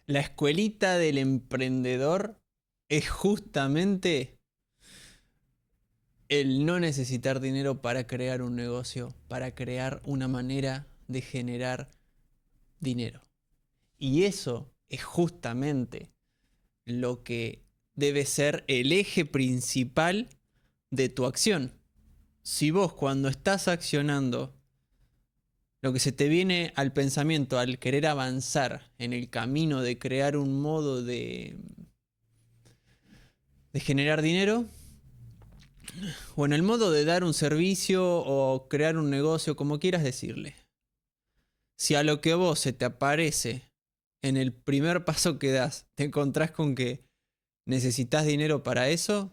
La escuelita del emprendedor es justamente el no necesitar dinero para crear un negocio, para crear una manera de generar dinero. Y eso es justamente lo que debe ser el eje principal de tu acción. Si vos cuando estás accionando, lo que se te viene al pensamiento al querer avanzar en el camino de crear un modo de generar dinero, o en el modo de dar un servicio o crear un negocio, como quieras decirle. Si a lo que vos se te aparece en el primer paso que das, te encontrás con que necesitas dinero para eso,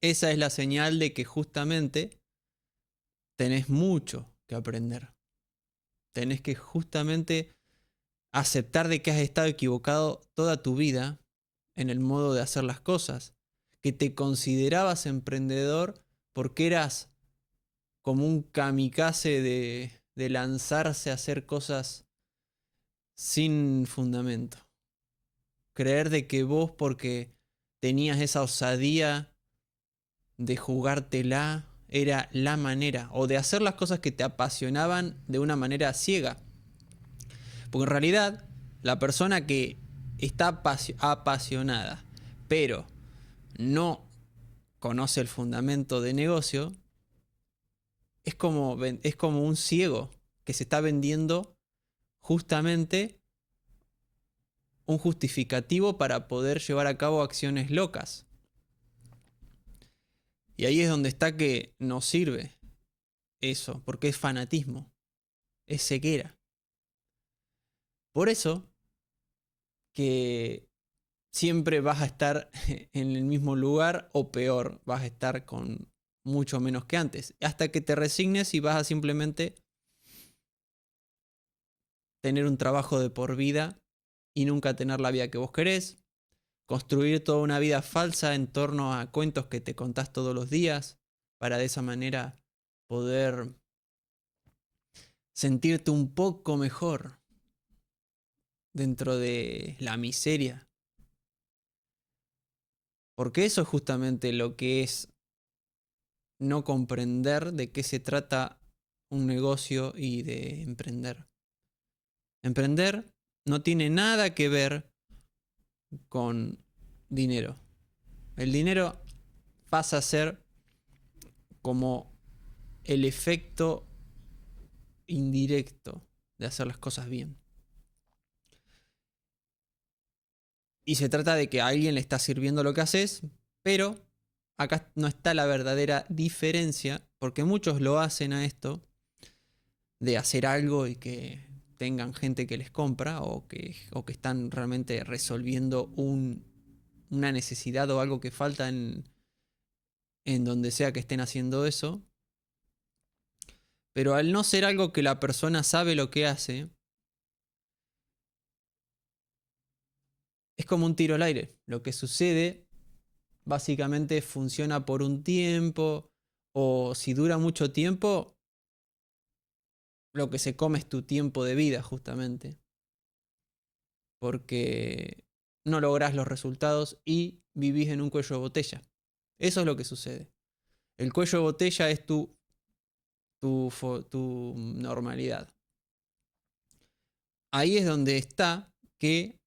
esa es la señal de que justamente tenés mucho que aprender. Tenés que justamente aceptar de que has estado equivocado toda tu vida en el modo de hacer las cosas, que te considerabas emprendedor porque eras como un kamikaze de lanzarse a hacer cosas sin fundamento. Creer de que vos porque tenías esa osadía de jugártela era la manera, o de hacer las cosas que te apasionaban de una manera ciega. Porque en realidad la persona que está apasionada, pero no conoce el fundamento de negocio, es como un ciego que se está vendiendo justamente un justificativo para poder llevar a cabo acciones locas. Y ahí es donde está que no sirve eso, porque es fanatismo, es ceguera. Por eso que siempre vas a estar en el mismo lugar o peor, vas a estar con mucho menos que antes, hasta que te resignes y vas a simplemente tener un trabajo de por vida y nunca tener la vida que vos querés, construir toda una vida falsa en torno a cuentos que te contás todos los días, para de esa manera poder sentirte un poco mejor dentro de la miseria. Porque eso es justamente lo que es no comprender de qué se trata un negocio y de emprender. Emprender no tiene nada que ver con dinero. El dinero pasa a ser como el efecto indirecto de hacer las cosas bien. Y se trata de que a alguien le está sirviendo lo que haces, pero acá no está la verdadera diferencia, porque muchos lo hacen a esto de hacer algo y que tengan gente que les compra o que están realmente resolviendo una necesidad o algo que falta en donde sea que estén haciendo eso. Pero al no ser algo que la persona sabe lo que hace, es como un tiro al aire. Lo que sucede básicamente funciona por un tiempo, o si dura mucho tiempo, lo que se come es tu tiempo de vida justamente. Porque no lográs los resultados y vivís en un cuello de botella. Eso es lo que sucede. El cuello de botella es tu normalidad. Ahí es donde está que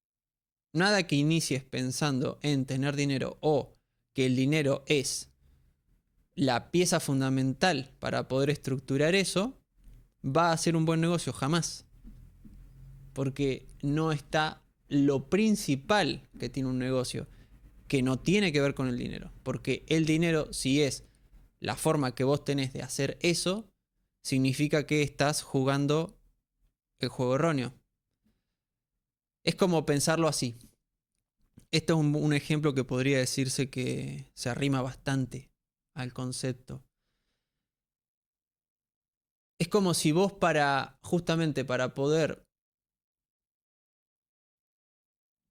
nada que inicies pensando en tener dinero o que el dinero es la pieza fundamental para poder estructurar eso, va a ser un buen negocio, jamás. Porque no está lo principal que tiene un negocio, que no tiene que ver con el dinero. Porque el dinero, si es la forma que vos tenés de hacer eso, significa que estás jugando el juego erróneo. Es como pensarlo así. Este es un ejemplo que podría decirse que se arrima bastante al concepto. Es como si vos justamente para poder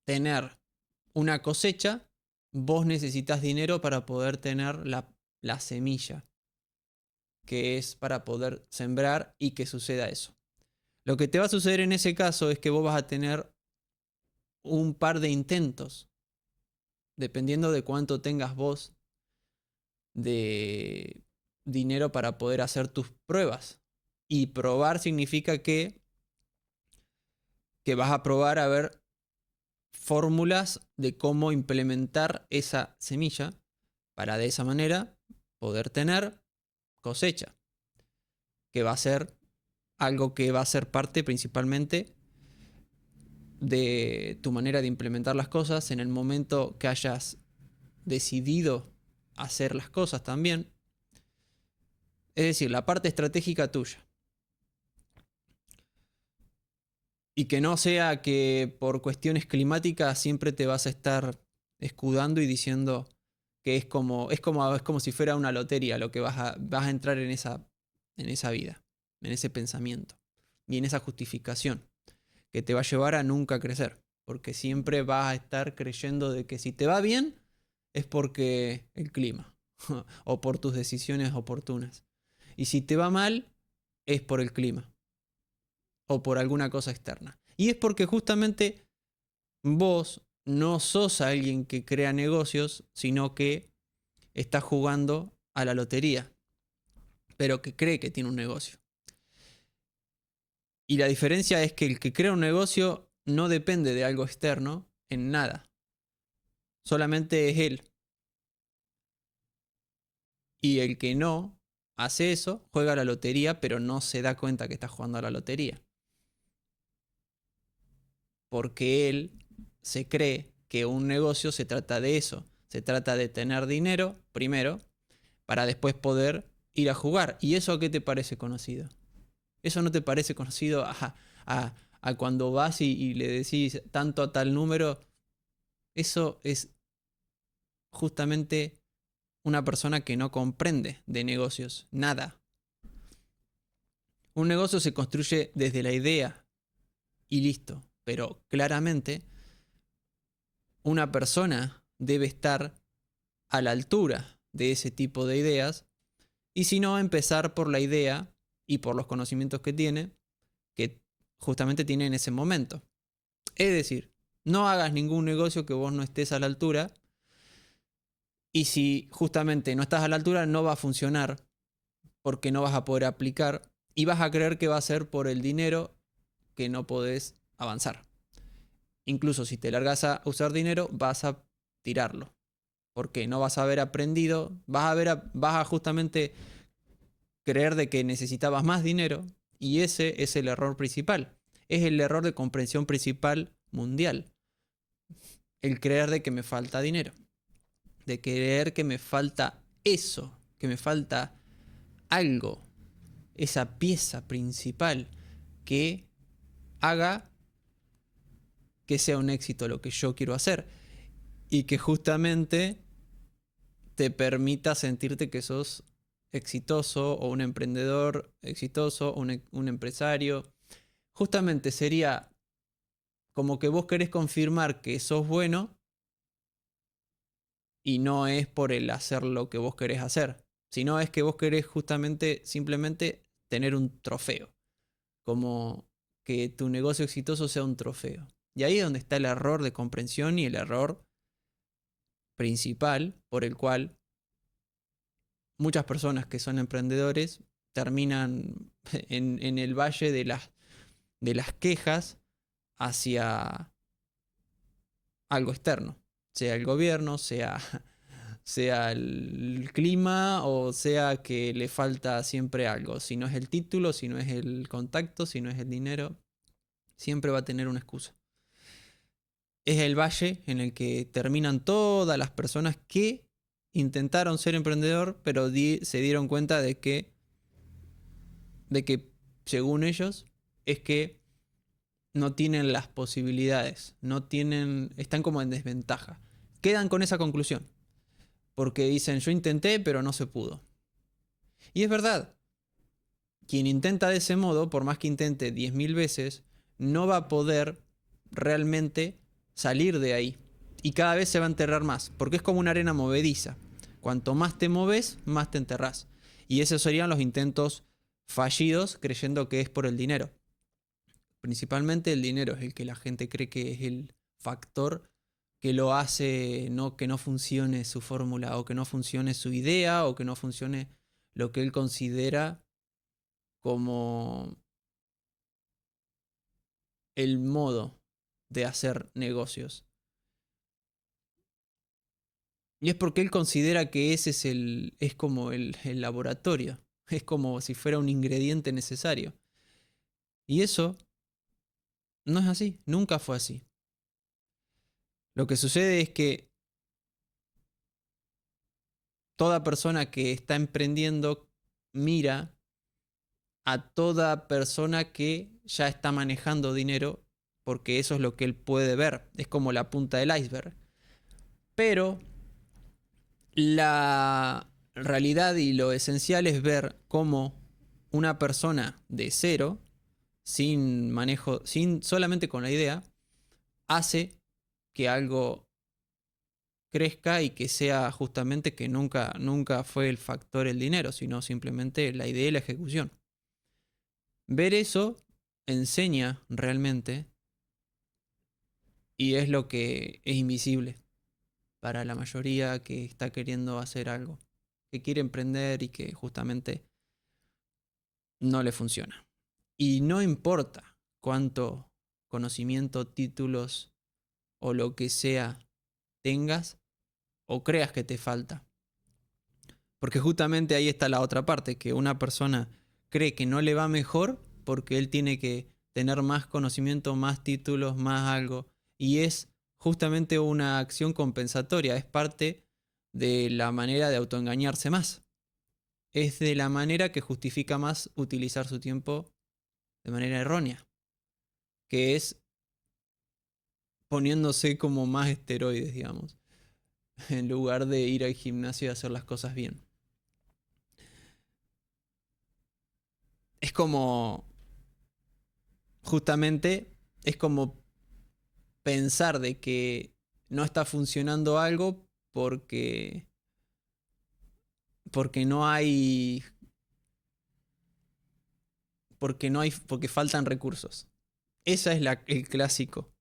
tener una cosecha, vos necesitas dinero para poder tener la semilla, que es para poder sembrar y que suceda eso. Lo que te va a suceder en ese caso es que vos vas a tener un par de intentos, dependiendo de cuánto tengas vos de dinero para poder hacer tus pruebas. Y probar significa que vas a probar a ver fórmulas de cómo implementar esa semilla para de esa manera poder tener cosecha, que va a ser algo que va a ser parte principalmente de tu manera de implementar las cosas en el momento que hayas decidido hacer las cosas también. Es decir, la parte estratégica tuya. Y que no sea que por cuestiones climáticas siempre te vas a estar escudando y diciendo que es como si fuera una lotería lo que vas a entrar en esa vida, en ese pensamiento y en esa justificación que te va a llevar a nunca crecer. Porque siempre vas a estar creyendo de que si te va bien es porque el clima o por tus decisiones oportunas. Y si te va mal es por el clima o por alguna cosa externa. Y es porque justamente vos no sos alguien que crea negocios, sino que está jugando a la lotería, pero que cree que tiene un negocio. Y la diferencia es que el que crea un negocio no depende de algo externo en nada. Solamente es él. Y el que no hace eso, juega a la lotería, pero no se da cuenta que está jugando a la lotería. Porque él se cree que un negocio se trata de eso. Se trata de tener dinero primero para después poder ir a jugar. ¿Y eso a qué te parece conocido? ¿Eso no te parece conocido a cuando vas y le decís tanto a tal número? Eso es justamente una persona que no comprende de negocios nada. Un negocio se construye desde la idea y listo. Pero claramente una persona debe estar a la altura de ese tipo de ideas. Y si no, empezar por la idea y por los conocimientos que justamente tiene en ese momento. Es decir, no hagas ningún negocio que vos no estés a la altura. Y si justamente no estás a la altura, no va a funcionar porque no vas a poder aplicar y vas a creer que va a ser por el dinero que no podés avanzar. Incluso si te largas a usar dinero, vas a tirarlo. Porque no vas a haber aprendido, vas a justamente creer de que necesitabas más dinero y ese es el error principal. Es el error de comprensión principal mundial. El creer de que me falta dinero. De creer que me falta eso, que me falta algo, esa pieza principal que haga que sea un éxito lo que yo quiero hacer y que justamente te permita sentirte que sos exitoso o un emprendedor exitoso, un empresario. Justamente sería como que vos querés confirmar que sos bueno y no es por el hacer lo que vos querés hacer, sino es que vos querés justamente simplemente tener un trofeo, como que tu negocio exitoso sea un trofeo. Y ahí es donde está el error de comprensión y el error principal por el cual muchas personas que son emprendedores terminan en el valle de las quejas hacia algo externo, sea el gobierno, sea el clima o sea que le falta siempre algo. Si no es el título, si no es el contacto, si no es el dinero, siempre va a tener una excusa. Es el valle en el que terminan todas las personas que intentaron ser emprendedor, pero se dieron cuenta de que según ellos es que no tienen las posibilidades, están como en desventaja. Quedan con esa conclusión, porque dicen yo intenté pero no se pudo. Y es verdad, quien intenta de ese modo, por más que intente 10.000 veces, no va a poder realmente salir de ahí. Y cada vez se va a enterrar más, porque es como una arena movediza. Cuanto más te moves, más te enterrás. Y esos serían los intentos fallidos creyendo que es por el dinero. Principalmente el dinero es el que la gente cree que es el factor que lo hace que no funcione su fórmula, o que no funcione su idea, o que no funcione lo que él considera como el modo de hacer negocios. Y es porque él considera que ese es como el laboratorio. Es como si fuera un ingrediente necesario. Y eso no es así, nunca fue así. Lo que sucede es que toda persona que está emprendiendo mira a toda persona que ya está manejando dinero, porque eso es lo que él puede ver. Es como la punta del iceberg. Pero la realidad y lo esencial es ver cómo una persona de cero, sin manejo, solamente con la idea, hace que algo crezca, y que sea justamente que nunca fue el factor el dinero, sino simplemente la idea y la ejecución. Ver eso enseña realmente, y es lo que es invisible para la mayoría que está queriendo hacer algo, que quiere emprender y que justamente no le funciona. Y no importa cuánto conocimiento, títulos o lo que sea tengas o creas que te falta. Porque justamente ahí está la otra parte, que una persona cree que no le va mejor porque él tiene que tener más conocimiento, más títulos, más algo. Y es justamente una acción compensatoria, es parte de la manera de autoengañarse más. Es de la manera que justifica más utilizar su tiempo de manera errónea, que es poniéndose como más esteroides, digamos, en lugar de ir al gimnasio y hacer las cosas bien. Es como, justamente, es como pensar de que no está funcionando algo porque no hay, porque faltan recursos. Ese es el clásico,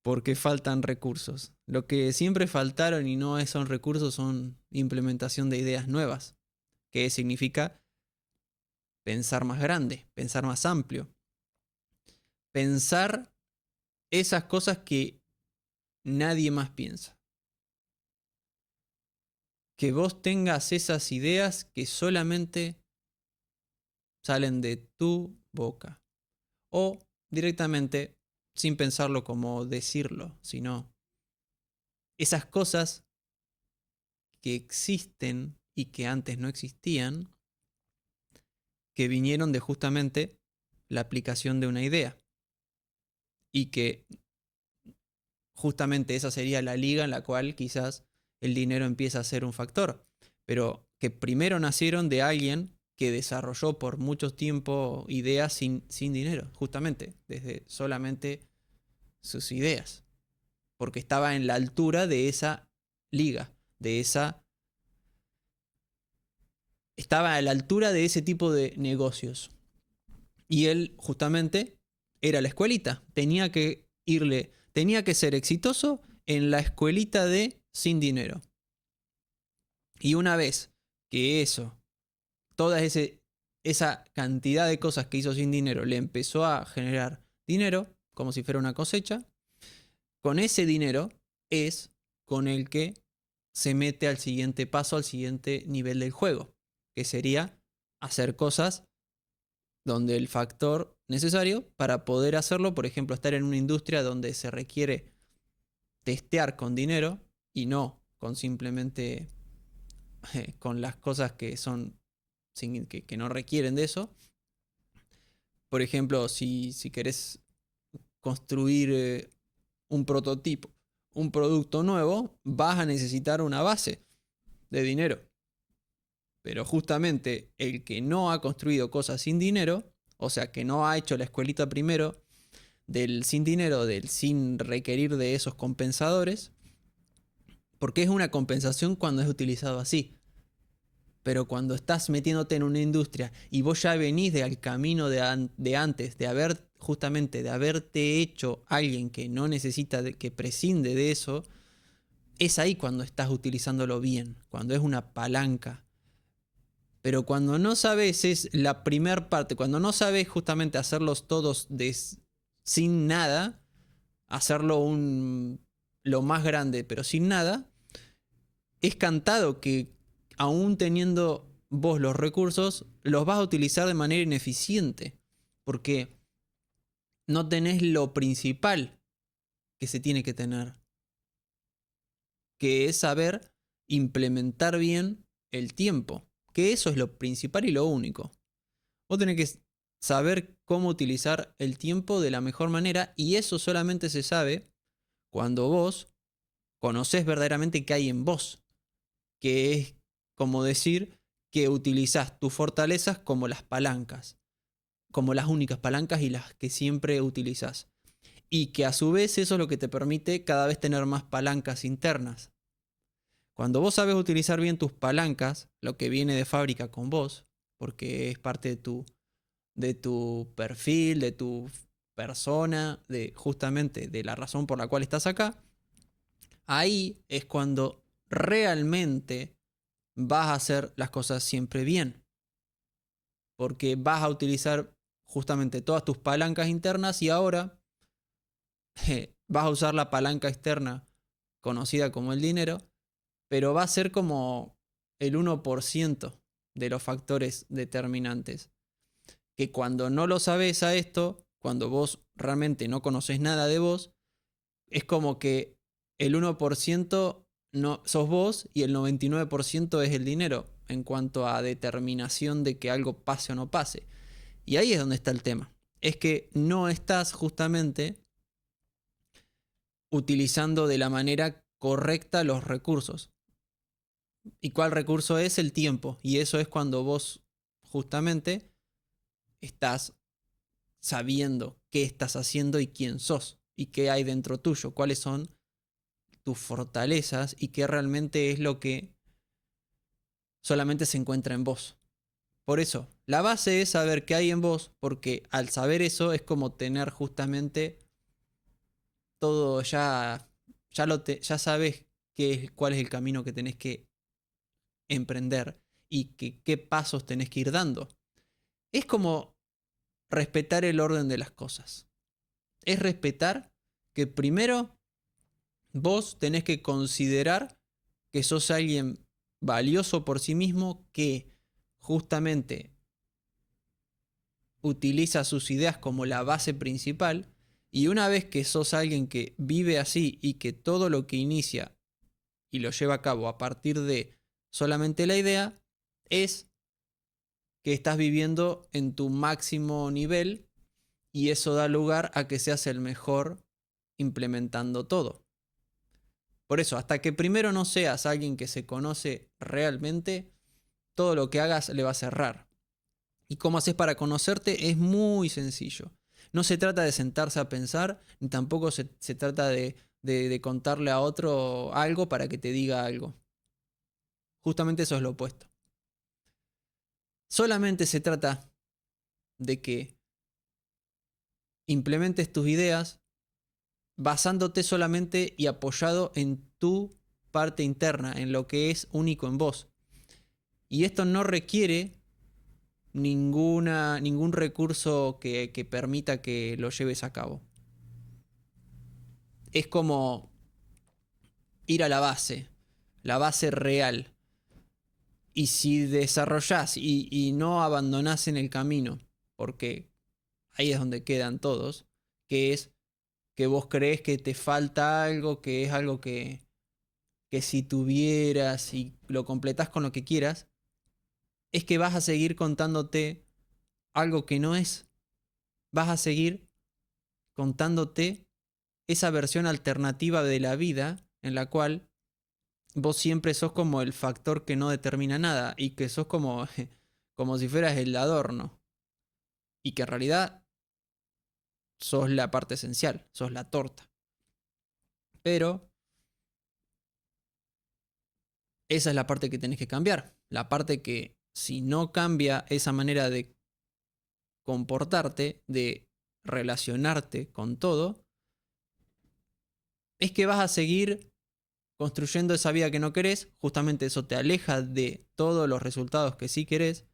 porque faltan recursos. Lo que siempre faltaron y no son recursos son implementación de ideas nuevas, que significa pensar más grande, pensar más amplio, pensar esas cosas que nadie más piensa. Que vos tengas esas ideas que solamente salen de tu boca. O directamente, sin pensarlo como decirlo, sino esas cosas que existen y que antes no existían, que vinieron de justamente la aplicación de una idea. Y que justamente esa sería la liga en la cual quizás el dinero empieza a ser un factor. Pero que primero nacieron de alguien que desarrolló por mucho tiempo ideas sin dinero, justamente, desde solamente sus ideas. Porque estaba en la altura de esa liga, estaba a la altura de ese tipo de negocios. Y él justamente era la escuelita, tenía que ser exitoso en la escuelita de sin dinero. Y una vez que toda esa cantidad de cosas que hizo sin dinero le empezó a generar dinero, como si fuera una cosecha, con ese dinero es con el que se mete al siguiente paso, al siguiente nivel del juego, que sería hacer cosas donde el factor necesario para poder hacerlo, por ejemplo, estar en una industria donde se requiere testear con dinero y no con simplemente con las cosas que son que no requieren de eso. Por ejemplo, si querés construir un prototipo, un producto nuevo, vas a necesitar una base de dinero. Pero justamente el que no ha construido cosas sin dinero, o sea, que no ha hecho la escuelita primero del sin dinero, del sin requerir de esos compensadores, porque es una compensación cuando es utilizado así. Pero cuando estás metiéndote en una industria y vos ya venís del camino de antes, de haber justamente de haberte hecho alguien que no necesita, que prescinde de eso, es ahí cuando estás utilizándolo bien, cuando es una palanca. Pero cuando no sabes, es la primer parte, cuando no sabes justamente hacerlos todos sin nada, hacerlo lo más grande pero sin nada, es cantado que aún teniendo vos los recursos, los vas a utilizar de manera ineficiente, porque no tenés lo principal que se tiene que tener, que es saber implementar bien el tiempo, que eso es lo principal y lo único. Vos tenés que saber cómo utilizar el tiempo de la mejor manera, y eso solamente se sabe cuando vos conocés verdaderamente qué hay en vos, que es como decir que utilizás tus fortalezas como las palancas, como las únicas palancas y las que siempre utilizás. Y que a su vez eso es lo que te permite cada vez tener más palancas internas. Cuando vos sabes utilizar bien tus palancas, lo que viene de fábrica con vos, porque es parte de tu perfil, de tu persona, de justamente de la razón por la cual estás acá, ahí es cuando realmente vas a hacer las cosas siempre bien. Porque vas a utilizar justamente todas tus palancas internas y ahora vas a usar la palanca externa conocida como el dinero, pero va a ser como el 1% de los factores determinantes. Que cuando no lo sabes a esto, cuando vos realmente no conoces nada de vos, es como que el 1% no sos vos y el 99% es el dinero en cuanto a determinación de que algo pase o no pase. Y ahí es donde está el tema. Es que no estás justamente utilizando de la manera correcta los recursos. ¿Y cuál recurso es? El tiempo. Y eso es cuando vos justamente estás sabiendo qué estás haciendo y quién sos y qué hay dentro tuyo, cuáles son tus fortalezas y qué realmente es lo que solamente se encuentra en vos. Por eso, la base es saber qué hay en vos, porque al saber eso es como tener justamente todo ya sabes cuál es el camino que tenés que emprender y qué pasos tenés que ir dando. Es como respetar el orden de las cosas. Es respetar que primero vos tenés que considerar que sos alguien valioso por sí mismo, que justamente utiliza sus ideas como la base principal, y una vez que sos alguien que vive así y que todo lo que inicia y lo lleva a cabo a partir de solamente la idea, es que estás viviendo en tu máximo nivel y eso da lugar a que seas el mejor implementando todo. Por eso, hasta que primero no seas alguien que se conoce realmente, todo lo que hagas le va a cerrar. ¿Y cómo haces para conocerte? Es muy sencillo. No se trata de sentarse a pensar, ni tampoco se trata de contarle a otro algo para que te diga algo. Justamente eso es lo opuesto. Solamente se trata de que implementes tus ideas basándote solamente y apoyado en tu parte interna, en lo que es único en vos. Y esto no requiere ningún recurso que permita que lo lleves a cabo. Es como ir a la base real. Y si desarrollás y no abandonás en el camino, porque ahí es donde quedan todos, que es que vos crees que te falta algo, que es algo que si tuvieras y lo completás con lo que quieras, es que vas a seguir contándote algo que no es. Vas a seguir contándote esa versión alternativa de la vida en la cual vos siempre sos como el factor que no determina nada y que sos como, como si fueras el adorno y que en realidad sos la parte esencial, sos la torta. Pero esa es la parte que tenés que cambiar, la parte que si no cambia esa manera de comportarte, de relacionarte con todo, es que vas a seguir construyendo esa vida que no querés. Justamente eso te aleja de todos los resultados que sí querés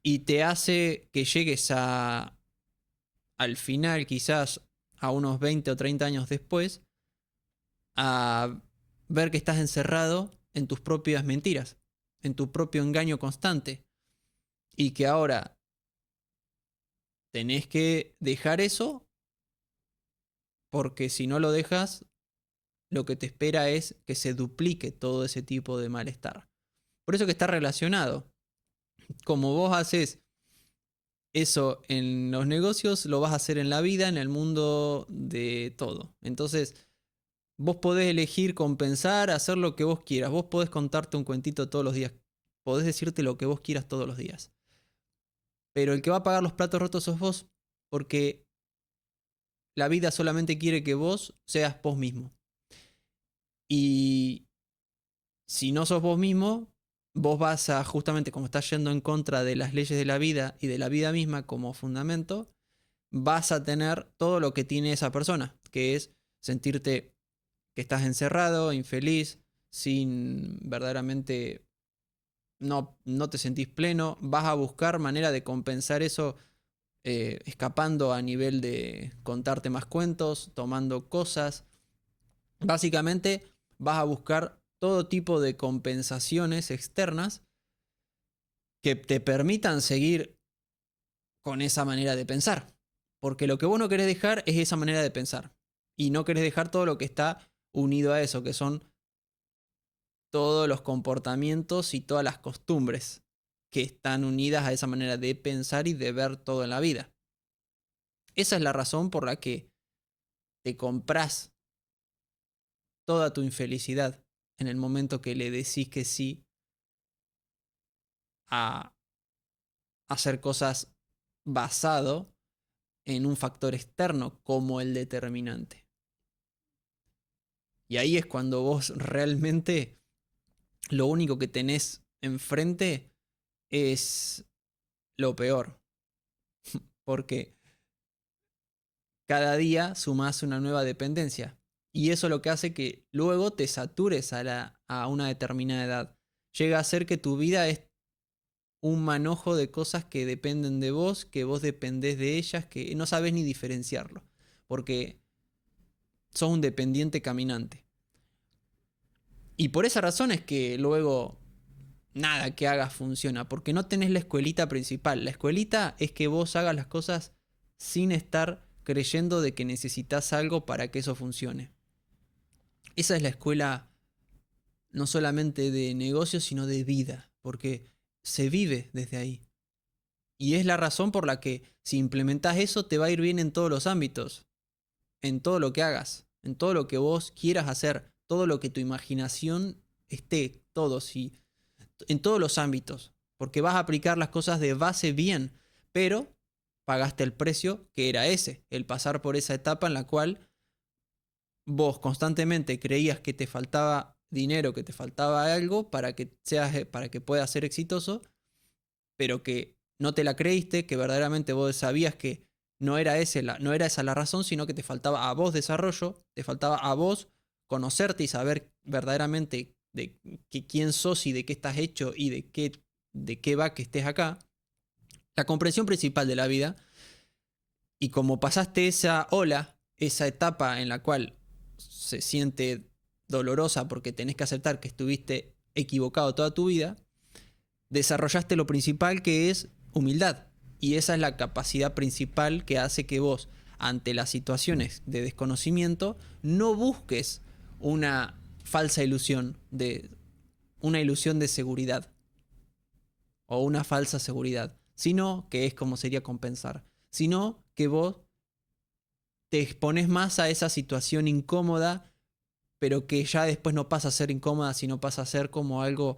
y te hace que llegues al final, quizás a unos 20 o 30 años después, a ver que estás encerrado en tus propias mentiras, en tu propio engaño constante, y que ahora tenés que dejar eso, porque si no lo dejas, lo que te espera es que se duplique todo ese tipo de malestar. Por eso que está relacionado. Como vos haces eso en los negocios, lo vas a hacer en la vida, en el mundo de todo. Entonces, vos podés elegir compensar, hacer lo que vos quieras. Vos podés contarte un cuentito todos los días. Podés decirte lo que vos quieras todos los días. Pero el que va a pagar los platos rotos sos vos, porque la vida solamente quiere que vos seas vos mismo. Y si no sos vos mismo, vos vas a, justamente como estás yendo en contra de las leyes de la vida y de la vida misma como fundamento, vas a tener todo lo que tiene esa persona, que es sentirte que estás encerrado, infeliz, sin verdaderamente no te sentís pleno, vas a buscar manera de compensar eso escapando a nivel de contarte más cuentos, tomando cosas. Básicamente vas a buscar todo tipo de compensaciones externas que te permitan seguir con esa manera de pensar. Porque lo que vos no querés dejar es esa manera de pensar. Y no querés dejar todo lo que está unido a eso, que son todos los comportamientos y todas las costumbres que están unidas a esa manera de pensar y de ver todo en la vida. Esa es la razón por la que te compras toda tu infelicidad en el momento que le decís que sí a hacer cosas basado en un factor externo como el determinante. Y ahí es cuando vos realmente lo único que tenés enfrente es lo peor. Porque cada día sumás una nueva dependencia. Y eso lo que hace que luego te satures a una determinada edad. Llega a ser que tu vida es un manojo de cosas que dependen de vos, que vos dependés de ellas, que no sabes ni diferenciarlo. Porque sos un dependiente caminante. Y por esa razón es que luego nada que hagas funciona, porque no tenés la escuelita principal. La escuelita es que vos hagas las cosas sin estar creyendo de que necesitas algo para que eso funcione. Esa es la escuela no solamente de negocios, sino de vida, porque se vive desde ahí. Y es la razón por la que si implementás eso te va a ir bien en todos los ámbitos, en todo lo que hagas, en todo lo que vos quieras hacer, todo lo que tu imaginación esté, todo, sí, en todos los ámbitos, porque vas a aplicar las cosas de base bien, pero pagaste el precio que era ese, el pasar por esa etapa en la cual vos constantemente creías que te faltaba dinero, que te faltaba algo para que puedas ser exitoso, pero que no te la creíste, que verdaderamente vos sabías que no era esa la razón, sino que te faltaba a vos desarrollo, te faltaba a vos conocerte y saber verdaderamente de quién sos y de qué estás hecho y de qué va que estés acá. La comprensión principal de la vida, y como pasaste esa ola, esa etapa en la cual se siente dolorosa porque tenés que aceptar que estuviste equivocado toda tu vida, desarrollaste lo principal, que es humildad. Y esa es la capacidad principal que hace que vos, ante las situaciones de desconocimiento, no busques una falsa ilusión una ilusión de seguridad o una falsa seguridad, sino que es como sería compensar, sino que vos te expones más a esa situación incómoda, pero que ya después no pasa a ser incómoda, sino pasa a ser como algo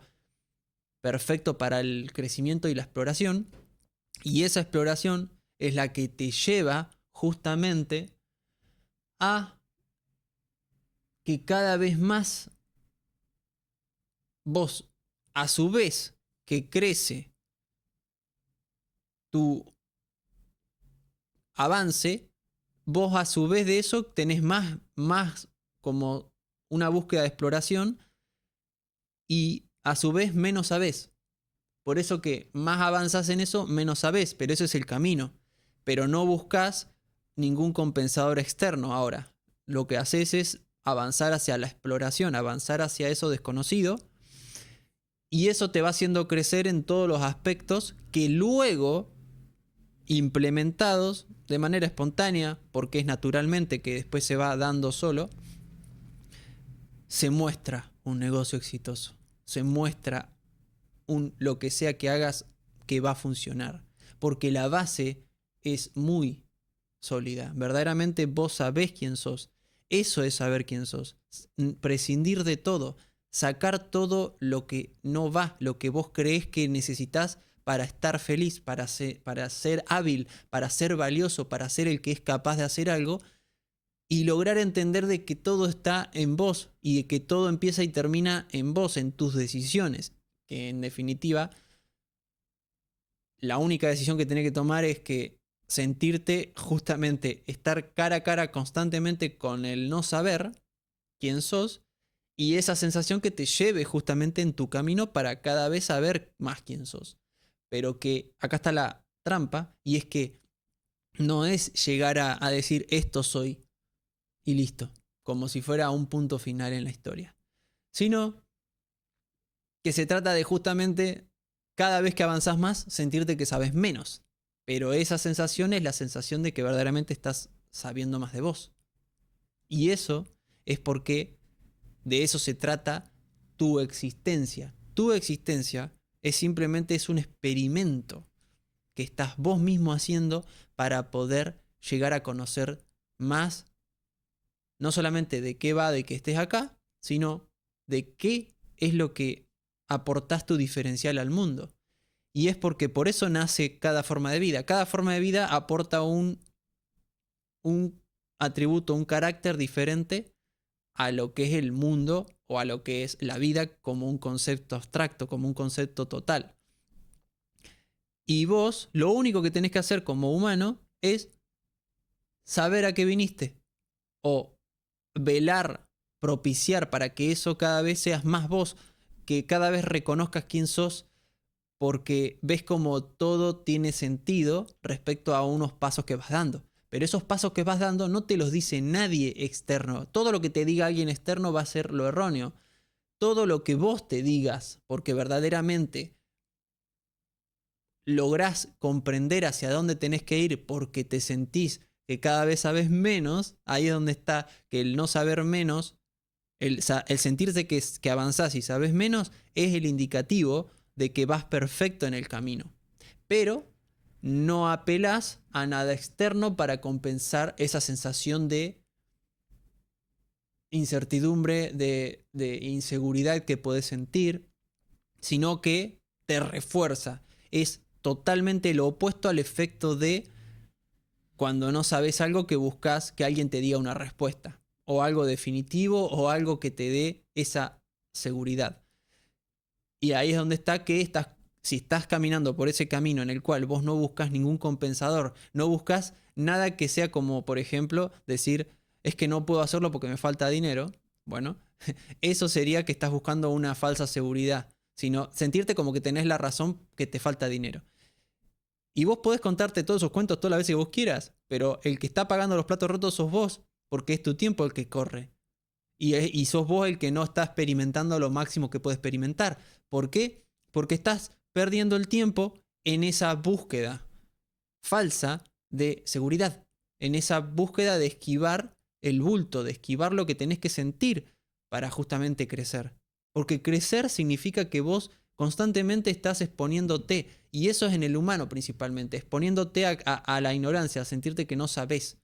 perfecto para el crecimiento y la exploración. Y esa exploración es la que te lleva justamente a que cada vez más vos, a su vez que crece tu avance, vos a su vez de eso tenés más como una búsqueda de exploración y a su vez menos sabés. Por eso que más avanzás en eso, menos sabés, pero ese es el camino. Pero no buscas ningún compensador externo ahora. Lo que haces es avanzar hacia la exploración, avanzar hacia eso desconocido, y eso te va haciendo crecer en todos los aspectos que luego, implementados de manera espontánea, porque es naturalmente que después se va dando solo, se muestra un negocio exitoso, se muestra lo que sea que hagas que va a funcionar, porque la base es muy sólida. Verdaderamente vos sabés quién sos. Eso es saber quién sos. Prescindir de todo, sacar todo lo que no va, lo que vos creés que necesitas para estar feliz, para ser hábil, para ser valioso, para ser el que es capaz de hacer algo, y lograr entender de que todo está en vos y de que todo empieza y termina en vos, en tus decisiones. Que en definitiva, la única decisión que tenés que tomar es que sentirte justamente, estar cara a cara constantemente con el no saber quién sos, y esa sensación que te lleve justamente en tu camino para cada vez saber más quién sos. Pero que acá está la trampa, y es que no es llegar a decir esto soy y listo, como si fuera un punto final en la historia, sino que se trata de justamente cada vez que avanzás más sentirte que sabes menos. Pero esa sensación es la sensación de que verdaderamente estás sabiendo más de vos. Y eso es porque de eso se trata tu existencia. Tu existencia simplemente es un experimento que estás vos mismo haciendo para poder llegar a conocer más, no solamente de qué va de que estés acá, sino de qué es lo que aportás tu diferencial al mundo. Y es porque por eso nace cada forma de vida. Cada forma de vida aporta un atributo, un carácter diferente a lo que es el mundo o a lo que es la vida como un concepto abstracto, como un concepto total. Y vos lo único que tenés que hacer como humano es saber a qué viniste o velar, propiciar para que eso cada vez seas más vos, que cada vez reconozcas quién sos, porque ves como todo tiene sentido respecto a unos pasos que vas dando. Pero esos pasos que vas dando no te los dice nadie externo. Todo lo que te diga alguien externo va a ser lo erróneo. Todo lo que vos te digas, porque verdaderamente lográs comprender hacia dónde tenés que ir porque te sentís que cada vez sabes menos, ahí es donde está que el no saber menos, el sentirse que avanzás y sabes menos, es el indicativo de que vas perfecto en el camino. Pero no apelás a nada externo para compensar esa sensación de incertidumbre, de inseguridad que podés sentir, sino que te refuerza. Es totalmente lo opuesto al efecto de cuando no sabes algo que buscas que alguien te diga una respuesta, o algo definitivo, o algo que te dé esa seguridad. Y ahí es donde está que si estás caminando por ese camino en el cual vos no buscas ningún compensador, no buscas nada que sea como, por ejemplo, decir, es que no puedo hacerlo porque me falta dinero. Bueno, eso sería que estás buscando una falsa seguridad, sino sentirte como que tenés la razón que te falta dinero. Y vos podés contarte todos esos cuentos todas las veces que vos quieras, pero el que está pagando los platos rotos sos vos, porque es tu tiempo el que corre. Y sos vos el que no está experimentando lo máximo que puede experimentar. ¿Por qué? Porque estás perdiendo el tiempo en esa búsqueda falsa de seguridad, en esa búsqueda de esquivar el bulto, de esquivar lo que tenés que sentir para justamente crecer. Porque crecer significa que vos constantemente estás exponiéndote, y eso es en el humano principalmente, exponiéndote a la ignorancia, a sentirte que no sabés.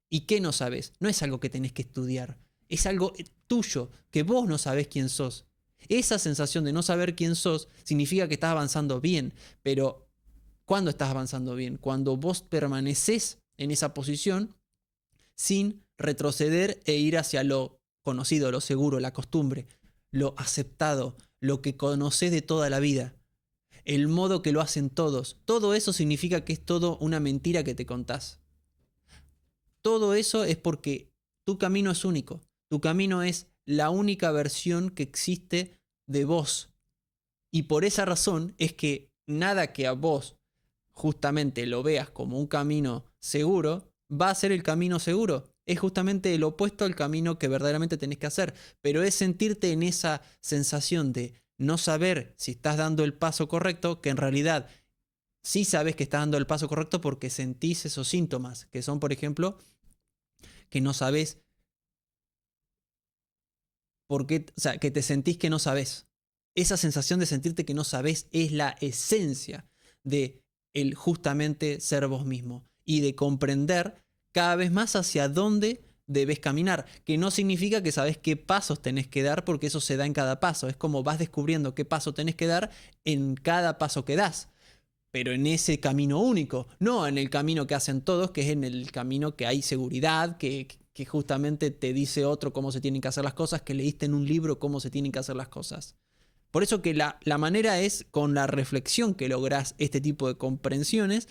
¿Y qué no sabés? No es algo que tenés que estudiar, es algo tuyo, que vos no sabés quién sos. Esa sensación de no saber quién sos significa que estás avanzando bien, pero ¿cuándo estás avanzando bien? Cuando vos permanecés en esa posición sin retroceder e ir hacia lo conocido, lo seguro, la costumbre, lo aceptado, lo que conocés de toda la vida, el modo que lo hacen todos. Todo eso significa que es todo una mentira que te contás. todo eso es porque tu camino es único. Tu camino es la única versión que existe de vos. Y por esa razón es que nada que a vos justamente lo veas como un camino seguro, va a ser el camino seguro. Es justamente el opuesto al camino que verdaderamente tenés que hacer. Pero es sentirte en esa sensación de no saber si estás dando el paso correcto, que en realidad sí sabes que estás dando el paso correcto porque sentís esos síntomas, que son, por ejemplo, que no sabes por qué, o sea, que te sentís que no sabes. Esa sensación de sentirte que no sabes es la esencia de el justamente ser vos mismo y de comprender cada vez más hacia dónde debes caminar, que no significa que sabes qué pasos tenés que dar porque eso se da en cada paso, es como vas descubriendo qué paso tenés que dar en cada paso que das, pero en ese camino único, no en el camino que hacen todos, que es en el camino que hay seguridad, que justamente te dice otro cómo se tienen que hacer las cosas, que leíste en un libro cómo se tienen que hacer las cosas. Por eso que la manera es con la reflexión que lográs este tipo de comprensiones.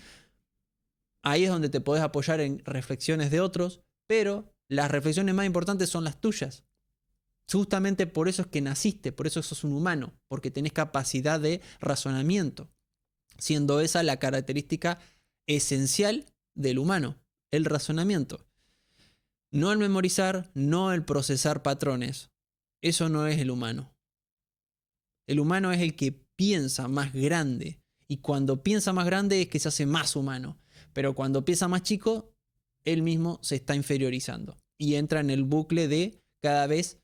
Ahí es donde te podés apoyar en reflexiones de otros, pero las reflexiones más importantes son las tuyas. Justamente por eso es que naciste, por eso sos un humano, porque tenés capacidad de razonamiento, siendo esa la característica esencial del humano, el razonamiento. No el memorizar, no el procesar patrones. Eso no es el humano. El humano es el que piensa más grande. Y cuando piensa más grande es que se hace más humano. Pero cuando piensa más chico, él mismo se está inferiorizando. Y entra en el bucle de cada vez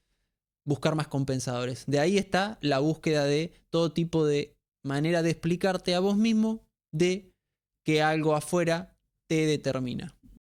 buscar más compensadores. De ahí está la búsqueda de todo tipo de manera de explicarte a vos mismo de que algo afuera te determina.